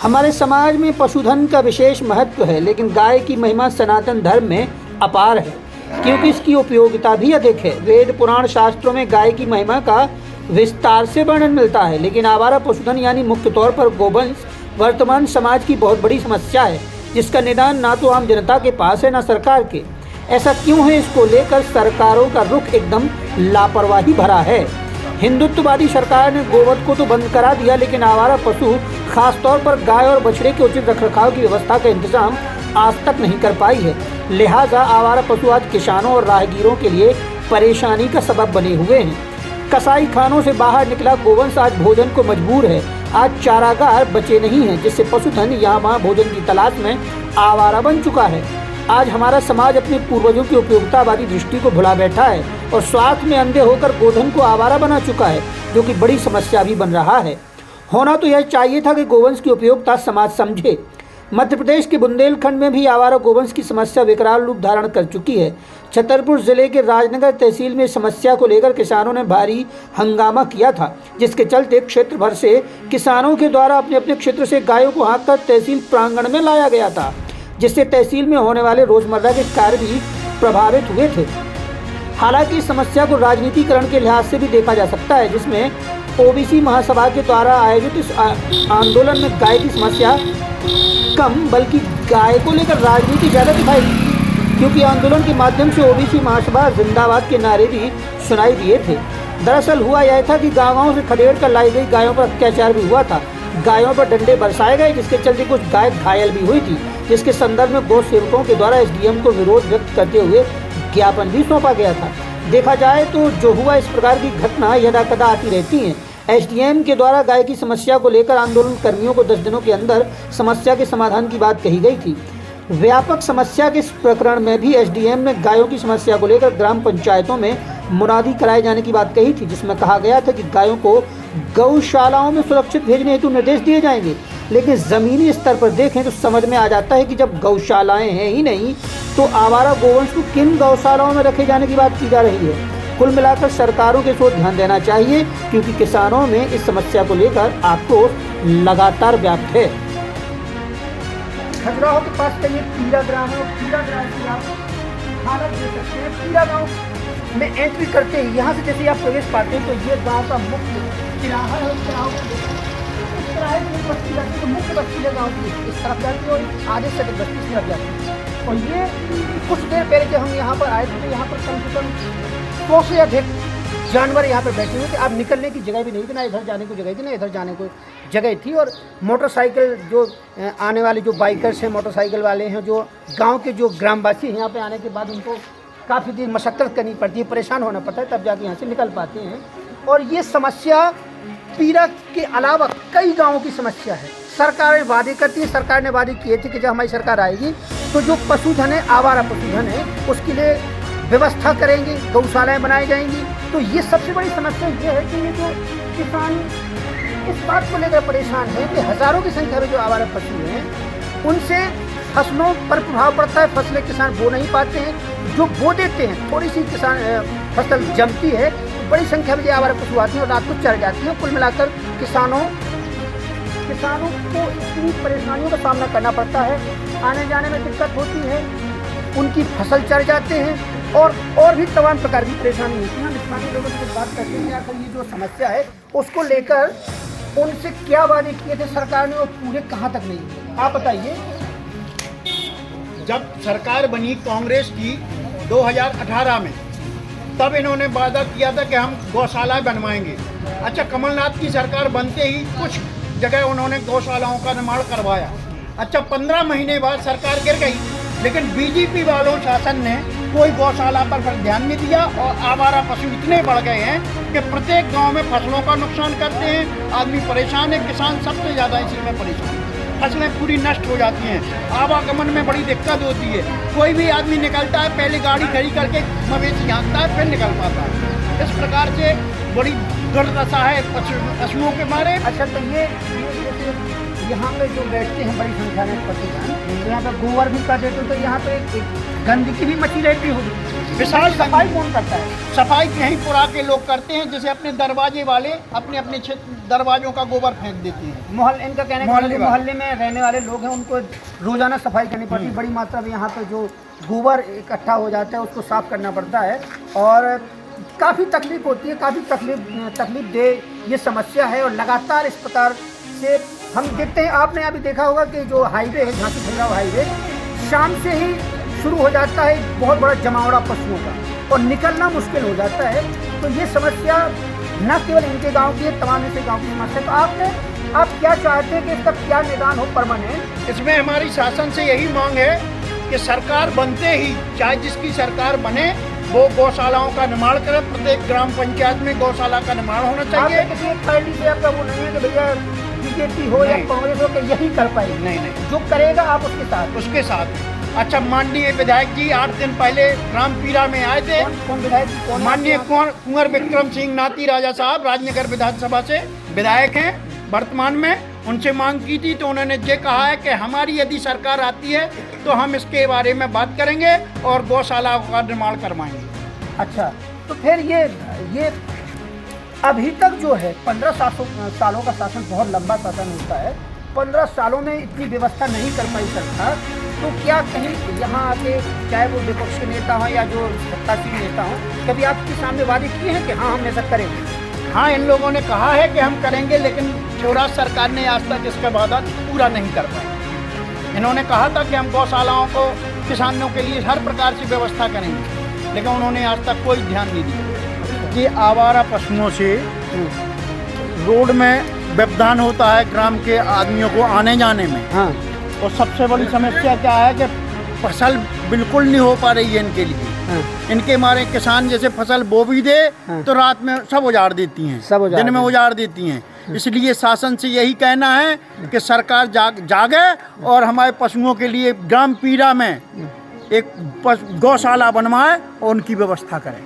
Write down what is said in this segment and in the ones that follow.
हमारे समाज में पशुधन का विशेष महत्व है, लेकिन गाय की महिमा सनातन धर्म में अपार है, क्योंकि इसकी उपयोगिता भी अधिक है। वेद पुराण शास्त्रों में गाय की महिमा का विस्तार से वर्णन मिलता है, लेकिन आवारा पशुधन यानी मुख्य तौर पर गोवंश वर्तमान समाज की बहुत बड़ी समस्या है, जिसका निदान ना तो आम जनता के पास है, ना सरकार के। ऐसा क्यों है, इसको लेकर सरकारों का रुख एकदम लापरवाही भरा है। हिंदुत्ववादी सरकार ने गोवध को तो बंद करा दिया, लेकिन आवारा पशु खासतौर पर गाय और बछड़े के उचित रखरखाव की व्यवस्था का इंतजाम आज तक नहीं कर पाई है। लिहाजा आवारा पशु आज किसानों और राहगीरों के लिए परेशानी का सबब बने हुए हैं। कसाई खानों से बाहर निकला गोवंश आज भोजन को मजबूर है। आज चारागाह बचे नहीं हैं, जिससे पशुधन यहाँ वहाँ भोजन की तलाश में आवारा बन चुका है। आज हमारा समाज अपने पूर्वजों की उपयोगितावादी दृष्टि को भुला बैठा है और स्वार्थ में अंधे होकर गोधन को आवारा बना चुका है, जो कि बड़ी समस्या भी बन रहा है। होना तो यह चाहिए था कि गोवंश की उपयोगिता समाज समझे। मध्य प्रदेश के बुंदेलखंड में भी आवारा गोवंश की समस्या विकराल रूप धारण कर चुकी है। छतरपुर जिले के राजनगर तहसील में समस्या को लेकर किसानों ने भारी हंगामा किया था, जिसके चलते क्षेत्र भर से किसानों के द्वारा अपने अपने क्षेत्र से गायों को हाँककर तहसील प्रांगण में लाया गया था, जिससे तहसील में होने वाले रोजमर्रा के कार्य भी प्रभावित हुए थे। हालांकि इस समस्या को राजनीतिकरण के लिहाज से भी देखा जा सकता है, जिसमें ओबीसी महासभा के द्वारा आयोजित इस आंदोलन में गाय की समस्या कम बल्कि गाय को लेकर राजनीति ज़्यादा दिखाई दी, क्योंकि आंदोलन के माध्यम से ओबीसी महासभा जिंदाबाद के नारे भी सुनाई दिए थे। दरअसल हुआ यह था कि गाँव से खदेड़ कर लाई गई गायों पर अत्याचार भी हुआ था। गायों पर डंडे बरसाए गए, जिसके चलते कुछ गाय घायल भी हुई थी, जिसके संदर्भ में गौ सेवकों के द्वारा एसडीएम को विरोध व्यक्त करते हुए ज्ञापन भी सौंपा गया था। देखा जाए तो जो हुआ, इस प्रकार की घटना यदा कदा आती रहती हैं। एसडीएम के द्वारा गाय की समस्या को लेकर आंदोलन कर्मियों को 10 दिनों के अंदर समस्या के समाधान की बात कही गई थी। व्यापक समस्या के इस प्रकरण में भी एसडीएम ने गायों की समस्या को लेकर ग्राम पंचायतों में मुनादी कराए जाने की बात कही थी, जिसमें कहा गया था कि गायों को गौशालाओं में सुरक्षित भेजने हेतु निर्देश दिए जाएंगे। लेकिन ज़मीनी स्तर पर देखें तो समझ में आ जाता है कि जब गौशालाएं हैं ही नहीं, तो आवारा गोवंश को किन गौशालाओं में रखे जाने की बात की जा रही है। कुल मिलाकर सरकारों के ओर ध्यान देना चाहिए, क्योंकि किसानों में इस समस्या को लेकर आक्रोश लगातार व्याप्त है। खजुराहो के पास का ये पीरा ग्राम है, पीरा ग्राम की आप हालत देख सकते हैं। पीरा गाँव में एंट्री करते ही यहाँ से जैसे आप प्रवेश पाते हैं तो ये गाँव का मुख्य तिराहा है। इस तिराहे की बस्ती जाती है, तो मुख्य बस्ती है गाँव की इस तरफ जाती है और आगे से बस्ती इस तरफ जाती है। और ये कुछ देर पहले जब हम यहाँ पर आए थे तो यहाँ पर कम से कम 100 से अधिक जानवर यहाँ पर बैठे हुए थे। अब निकलने की जगह भी नहीं थी, ना इधर जाने को जगह थी, ना इधर जाने को जगह थी। और मोटरसाइकिल जो आने वाले जो बाइकर्स हैं, मोटरसाइकिल वाले हैं, जो गांव के जो ग्रामवासी हैं, यहाँ पे आने के बाद उनको काफ़ी देर मशक्क़त करनी पड़ती है, परेशान होना पड़ता है, तब जाके यहाँ से निकल पाते हैं। और ये समस्या पीरा के अलावा कई गाँवों की समस्या है। सरकार वादे करती है, सरकार ने वादे किए थे कि जब हमारी सरकार आएगी तो जो पशुधन है, आवारा पशुधन है, उसके लिए व्यवस्था करेंगे, गौशालाएं बनाई जाएंगी। तो ये सबसे बड़ी समस्या ये है कि ये जो किसान इस बात को लेकर परेशान है कि हज़ारों की संख्या में जो आवारा पशु हैं, उनसे फसलों पर प्रभाव पड़ता है। फसलें किसान बो नहीं पाते हैं, जो बो देते हैं थोड़ी सी किसान फसल जमती है, तो बड़ी संख्या में जो आवारा पशु आती हैं और रात को चर जाती हैं। कुल मिलाकर किसानों को इतनी परेशानियों का सामना करना पड़ता है, आने जाने में दिक्कत होती है, उनकी फसल चर जाते हैं और भी तमाम प्रकार की परेशानी होती है। स्थानीय लोगों से बात करते हैं, आखिर ये जो समस्या है उसको लेकर उनसे क्या वादे किए थे सरकार ने और पूरे कहाँ तक नहीं, आप बताइए। जब सरकार बनी कांग्रेस की 2018 में, तब इन्होंने वादा किया था कि हम गौशालाएं बनवाएंगे। अच्छा, कमलनाथ की सरकार बनते ही कुछ जगह उन्होंने गौशालाओं का निर्माण करवाया। अच्छा, 15 महीने बाद सरकार गिर गई, लेकिन बीजेपी वालों शासन ने कोई गौशाला पर ध्यान नहीं दिया और आवारा पशु इतने बढ़ गए हैं कि प्रत्येक गांव में फसलों का नुकसान करते हैं। आदमी परेशान है, किसान सबसे ज़्यादा इसी में परेशान है। फसलें पूरी नष्ट हो जाती हैं, आवागमन में बड़ी दिक्कत होती है। कोई भी आदमी निकलता है, पहले गाड़ी खड़ी करके मवेशी हाँकता है, फिर निकल पाता है। इस प्रकार से बड़ी दुर्दशा है पशुओं के मारे। अच्छा, तो ये यहाँ पे जो बैठते हैं बड़ी संख्या में पशुधन, तो यहाँ पे गोबर भी कर देते, तो यहाँ पे एक गंदगी भी मची रहती होगी। विशाल सफाई कौन करता है? सफाई यहीं पुरा के लोग करते हैं, जैसे अपने दरवाजे वाले अपने अपने दरवाजों का गोबर फेंक देते हैं। इनका कहने का मतलब मोहल्ले में रहने वाले लोग हैं, उनको रोजाना सफाई करनी पड़ती है। बड़ी मात्रा में यहाँ पर जो गोबर इकट्ठा हो जाता है उसको साफ करना पड़ता है और काफ़ी तकलीफ होती है, काफ़ी तकलीफ दे ये समस्या है। और लगातार इस प्रकार से हम देखते हैं, आपने अभी देखा होगा कि जो हाईवे है, झांसी खजुराहो हाईवे, शाम से ही शुरू हो जाता है बहुत बड़ा जमावड़ा पशुओं का और निकलना मुश्किल हो जाता है। तो ये समस्या न केवल इनके गांव की है, तमाम ऐसे गांव की समस्या। तो आप क्या चाहते हैं कि इसका क्या निदान हो परमानेंट? इसमें हमारी शासन से यही मांग है कि सरकार बनते ही, चाहे जिसकी सरकार बने, वो गौशालाओं का निर्माण करे। प्रत्येक ग्राम पंचायत में गौशाला का निर्माण होना चाहिए। किसी एक पार्टी से आपका वो नहीं है कि भैया बीजेपी हो या कांग्रेस हो कि यही कर पाएगी? नहीं, जो करेगा आप उसके साथ। अच्छा, माननीय विधायक जी 8 दिन पहले रामपीरा में आए थे। कौन विधायक? माननीय कुंवर विक्रम सिंह नाती राजा साहब राजनगर विधानसभा से विधायक हैं वर्तमान में। उनसे मांग की थी तो उन्होंने ये कहा है कि हमारी यदि सरकार आती है तो हम इसके बारे में बात करेंगे और गौशाला का निर्माण करवाएंगे। अच्छा, तो फिर ये अभी तक जो है 15 सालों का शासन बहुत लंबा शासन होता है। 15 सालों में इतनी व्यवस्था नहीं कर पाई सरकार, तो क्या कहीं यहाँ आके चाहे वो विपक्ष के नेता हों या जो सत्तासीन नेता हों, कभी आपके सामने वादे किए हैं कि हाँ हम ऐसा करेंगे? हाँ, इन लोगों ने कहा है कि हम करेंगे, लेकिन शिवराज सरकार ने आज तक इसका वादा पूरा नहीं कर पाई। इन्होंने कहा था कि हम गौशालाओं को किसानों के लिए हर प्रकार की व्यवस्था करेंगे, लेकिन उन्होंने आज तक कोई ध्यान नहीं दिया। कि आवारा पशुओं से रोड में व्यवधान होता है ग्राम के आदमियों को आने जाने में। हाँ। और सबसे बड़ी समस्या क्या है कि फसल बिल्कुल नहीं हो पा रही है इनके लिए। हाँ। इनके मारे किसान जैसे फसल बो भी दे तो रात में सब उजाड़ देती हैं, दिन में उजाड़ देती हैं। इसलिए शासन से यही कहना है कि सरकार जागे और हमारे पशुओं के लिए ग्राम पीरा में एक गौशाला बनवाए और उनकी व्यवस्था करें।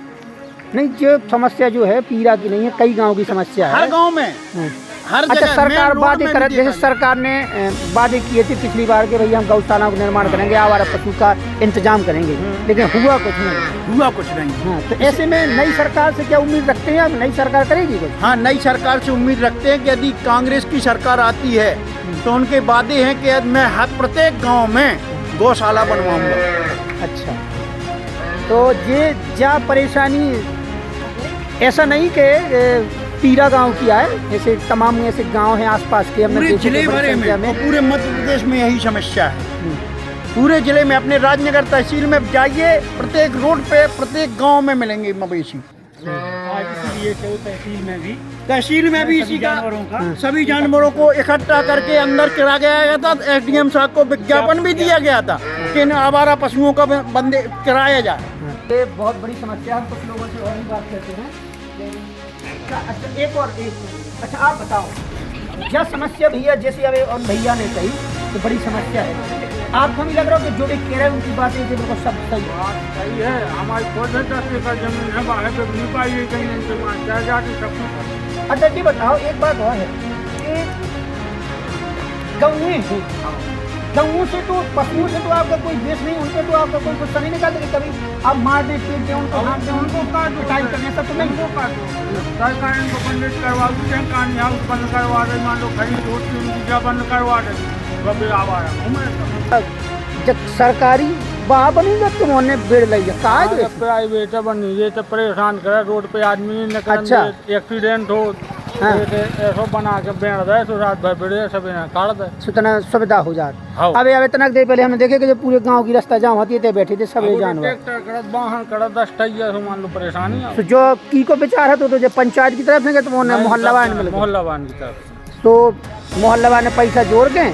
नहीं, जो समस्या जो है पीरा की नहीं है, कई गांव की समस्या है। हर गांव में, हर अच्छा, जगह सरकार वादे कर, जैसे सरकार ने वादे किए थे पिछली बार के भैया हम गौशाला का निर्माण करेंगे, आवारा पशु का इंतजाम करेंगे, लेकिन हुआ कुछ नहीं। हाँ, तो ऐसे में नई सरकार से क्या उम्मीद रखते हैं? अब नई सरकार करेगी कुछ? हाँ, नई सरकार से उम्मीद रखते हैं कि यदि कांग्रेस की सरकार आती है तो उनके वादे हैं कि मैं हर प्रत्येक गाँव में गौशाला बनवाऊंगा। अच्छा, तो ये क्या परेशानी ऐसा नहीं कि पीरा गांव की आए, ऐसे तमाम ऐसे गांव हैं आसपास के, पूरे जिले भरे में, पूरे मध्य प्रदेश में यही समस्या है। पूरे जिले में, अपने राजनगर तहसील में जाइए, प्रत्येक रोड पे प्रत्येक गांव में मिलेंगे मवेशी। इसलिए तहसील में भी इसी का सभी जानवरों को इकट्ठा करके अंदर करा गया था। एसडीएम साहब को विज्ञापन भी दिया गया था कि इन आवारा पशुओं का बंदे कराया जाए। ये बहुत बड़ी समस्या है। कुछ लोगों से और भी बात करते हैं। अच्छा, आप बताओ क्या समस्या भैया, जैसे अभी और भैया ने कही तो बड़ी समस्या है, आपको भी लग रहा है कि जो भी कह रहे हैं उनकी बातें बिल्कुल सब सही है? हमारी खुद 10 एकड़ जमीन है, बाहर पे नहीं पाई कहीं सब। अच्छा, ये बताओ एक बात और है कि गऊ से तो पशुओं से तो आपका कोई द्वेष नहीं, उनके तो आपका कोई गुस्सा नहीं निकालते कि कभी आप मार दें, पीट दें उनको, हाथ दें उनको, पिटाई करने सब तो नहीं हो पाते। सरकार इनको बंद करवा दें, कहानी हाउस बंद करवा दे, मान लो खरीद होती उनकी बंद करवा दे, कभी आवारा जब सरकारी वहाँ बनेगा तो उन्होंने बेड़ लगी कहा प्राइवेट बनी, ये तो परेशान करे रोड पे आदमी न। अच्छा, एक्सीडेंट हो ऐसा बना के बेड़ दे तो रात भर बेड़े सब काट दे, सुतना सुविधा हो जाती। अब इतना देर पहले हमने देखे कि जो पूरे गांव की रास्ता जाम होती है बैठे थे सब जानवर वाहन कर 10 टैया मान लो परेशानी। तो जो की को बेचार है तो जो पंचायत की तरफ से तो मोहल्ला की तरफ तो मोहल्ला ने पैसा जोड़ के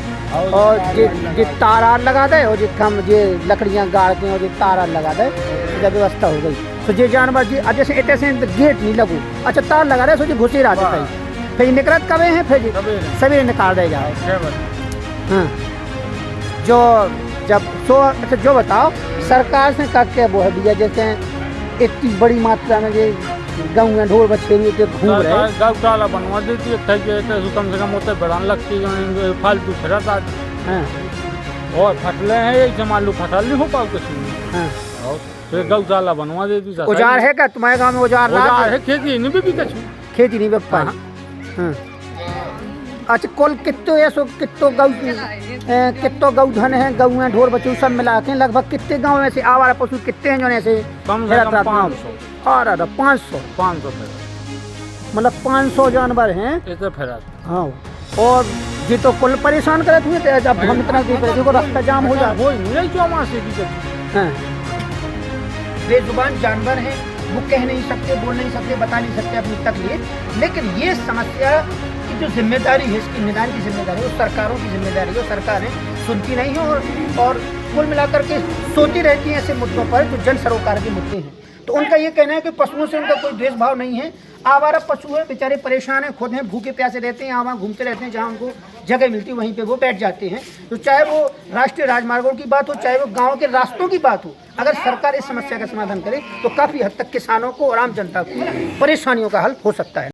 और जे तार लगा दे और जे लकड़ियाँ गाड़ के और जे तार लगा दे, जब व्यवस्था हो गई तो जे जानवर जी जैसे इतने से गेट नहीं लगू। अच्छा, तार लगा रहे सो घुसे रहा था, फिर निकलत कब है, फिर सवेरे निकाल दे जाओ। हाँ, जो जब सो अच्छा, जो बताओ सरकार से का क्या वो है भैया, जैसे इतनी बड़ी मात्रा में ये गाँव ढोल बछेरी के घूम रहे हैं, गौशाला बनवा देती है, कम से कम होते बढ़ाने लगती है, फालतू फिरत आती। हाँ, और फसलें हैं ये मान लो फसल नहीं हो पाओ कुछ नहीं। हाँ, फिर गौशाला बनवा दे दी। औजार है क्या तुम्हारे गांव में? औजार औजार है, खेती नहीं भी कछु। खेती नहीं बक पाई। हाँ। अच्छा कुल कितो ऐसो कितो गौधन है, गऊ ढोर बच्चे सब मिला के लगभग कितने गांव में से आवारा पशु कितने हैं जो ऐसे? कम से कम 500। और 500 मतलब 500 जानवर हैं। हाँ और ये तो कुल परेशान करते हुए जब हम इतना देखो रास्ता जाम हो जाए। हाँ बेजुबान जानवर हैं, वो कह नहीं सकते, बोल नहीं सकते, बता नहीं सकते अपनी तकलीफ, लेकिन ये समस्या की जो जिम्मेदारी है, इसकी निदान की जिम्मेदारी है, वो सरकारों की जिम्मेदारी है। सरकारें सुनती नहीं है और कुल मिलाकर के सोती रहती हैं ऐसे मुद्दों पर जो जन सरोकार के मुद्दे हैं। तो उनका ये कहना है कि पशुओं से उनका कोई द्वेषभाव नहीं है। आवारा पशु है, बेचारे परेशान हैं, खुद हैं, भूखे प्यासे रहते हैं, वहाँ घूमते रहते हैं, जहाँ उनको जगह मिलती है वहीं पे वो बैठ जाते हैं। तो चाहे वो राष्ट्रीय राजमार्गों की बात हो, चाहे वो गाँव के रास्तों की बात हो, अगर सरकार इस समस्या का समाधान करे तो काफ़ी हद तक किसानों को और आम जनता को परेशानियों का हल हो सकता है।